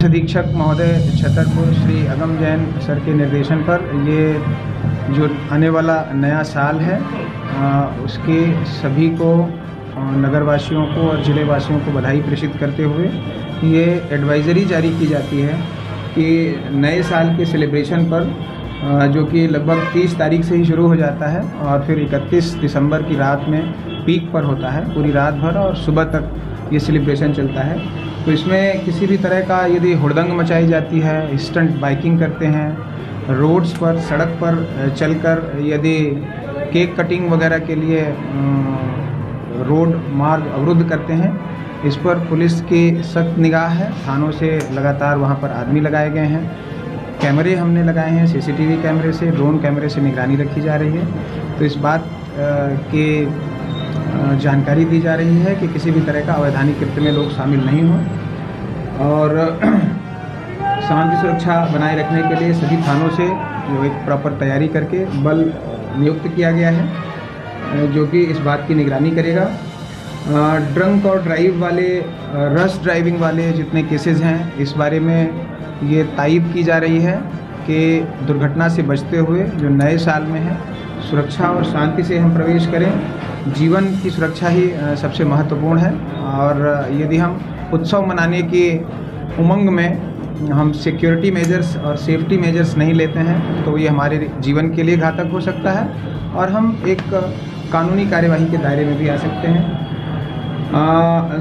अधीक्षक महोदय छतरपुर श्री अगम जैन सर के निर्देशन पर ये जो आने वाला नया साल है उसके सभी को नगरवासियों को और ज़िले वासियों को बधाई प्रेषित करते हुए ये एडवाइज़री जारी की जाती है कि नए साल के सेलिब्रेशन पर जो कि लगभग 30 तारीख से ही शुरू हो जाता है और फिर 31 दिसंबर की रात में पीक पर होता है, पूरी रात भर और सुबह तक ये सेलिब्रेशन चलता है। तो इसमें किसी भी तरह का यदि हुड़दंग मचाई जाती है, स्टंट बाइकिंग करते हैं, रोड्स पर सड़क पर चलकर यदि केक कटिंग वगैरह के लिए रोड मार्ग अवरुद्ध करते हैं, इस पर पुलिस की सख्त निगाह है। थानों से लगातार वहाँ पर आदमी लगाए गए हैं, कैमरे हमने लगाए हैं, सीसीटीवी कैमरे से, ड्रोन कैमरे से निगरानी रखी जा रही है। तो इस बात की जानकारी दी जा रही है कि किसी भी तरह का अवैधानिक कृत्य में लोग शामिल नहीं हों और शांति सुरक्षा बनाए रखने के लिए सभी थानों से जो एक प्रॉपर तैयारी करके बल नियुक्त किया गया है जो कि इस बात की निगरानी करेगा। ड्रंक और ड्राइव वाले, रश ड्राइविंग वाले जितने केसेस हैं, इस बारे में ये तायीद की जा रही है कि दुर्घटना से बचते हुए जो नए साल में है सुरक्षा और शांति से हम प्रवेश करें। जीवन की सुरक्षा ही सबसे महत्वपूर्ण है और यदि हम उत्सव मनाने की उमंग में हम सिक्योरिटी मेजर्स और सेफ्टी मेजर्स नहीं लेते हैं तो ये हमारे जीवन के लिए घातक हो सकता है और हम एक कानूनी कार्यवाही के दायरे में भी आ सकते हैं।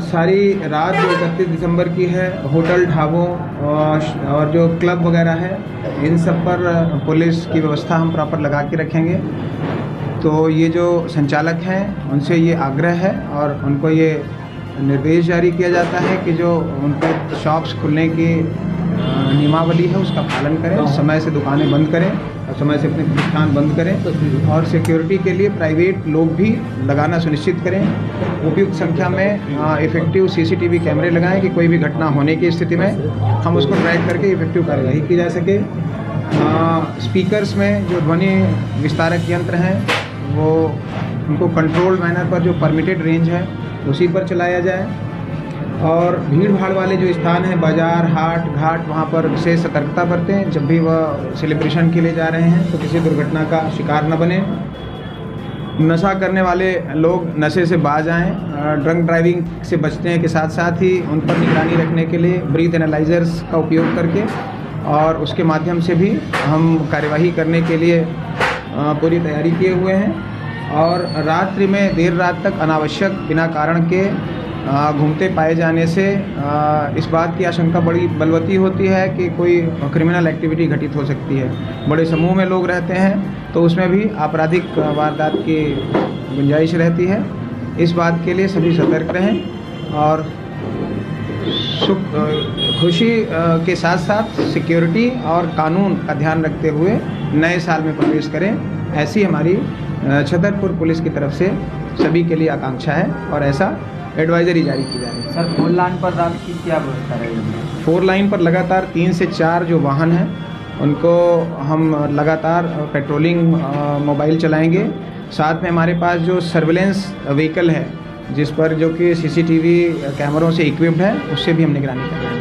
सारी रात जो 31 दिसंबर की है, होटल, ढाबों और जो क्लब वगैरह है, इन सब पर पुलिस की व्यवस्था हम प्रॉपर लगा के रखेंगे। तो ये जो संचालक हैं उनसे ये आग्रह है और उनको ये निर्देश जारी किया जाता है कि जो उनके शॉप्स खुलने की नियमावली है उसका पालन करें, समय से दुकानें बंद करें और समय से अपने प्रतिष्ठान बंद करें और सिक्योरिटी के लिए प्राइवेट लोग भी लगाना सुनिश्चित करें। उपयुक्त संख्या में इफेक्टिव सीसीटीवी कैमरे लगाएं कि कोई भी घटना होने की स्थिति में हम उसको ट्रैक करके इफेक्टिव कार्यवाही की जा सके। स्पीकर्स में जो ध्वनि विस्तारक यंत्र हैं वो उनको कंट्रोल्ड मैनर पर जो परमिटेड रेंज है उसी पर चलाया जाए और भीड़ भाड़ वाले जो स्थान हैं, बाज़ार, हाट, घाट, वहाँ पर विशेष सतर्कता बरतें। जब भी वह सेलिब्रेशन के लिए जा रहे हैं तो किसी दुर्घटना का शिकार न बने। नशा करने वाले लोग नशे से बाज आएँ, ड्रंक ड्राइविंग से बचने के साथ साथ ही उन पर निगरानी रखने के लिए ब्रीथ एनालाइजर्स का उपयोग करके और उसके माध्यम से भी हम कार्यवाही करने के लिए पूरी तैयारी किए हुए हैं। और रात्रि में देर रात तक अनावश्यक बिना कारण के घूमते पाए जाने से इस बात की आशंका बड़ी बलवती होती है कि कोई क्रिमिनल एक्टिविटी घटित हो सकती है। बड़े समूह में लोग रहते हैं तो उसमें भी आपराधिक वारदात की गुंजाइश रहती है। इस बात के लिए सभी सतर्क रहें और खुशी के साथ साथ सिक्योरिटी और कानून का ध्यान रखते हुए नए साल में प्रवेश करें। ऐसी हमारी छतरपुर पुलिस की तरफ से सभी के लिए आकांक्षा है और ऐसा एडवाइजरी जारी की जा रही है। सर, 4 लाइन पर रात की क्या व्यवस्था रहेगी? 4 लाइन पर लगातार 3 से 4 जो वाहन हैं उनको हम लगातार पेट्रोलिंग मोबाइल चलाएंगे। साथ में हमारे पास जो सर्विलेंस व्हीकल है जिस पर जो कि सीसीटीवी कैमरों से इक्विप्ड है उससे भी हम निगरानी कर रहे हैं।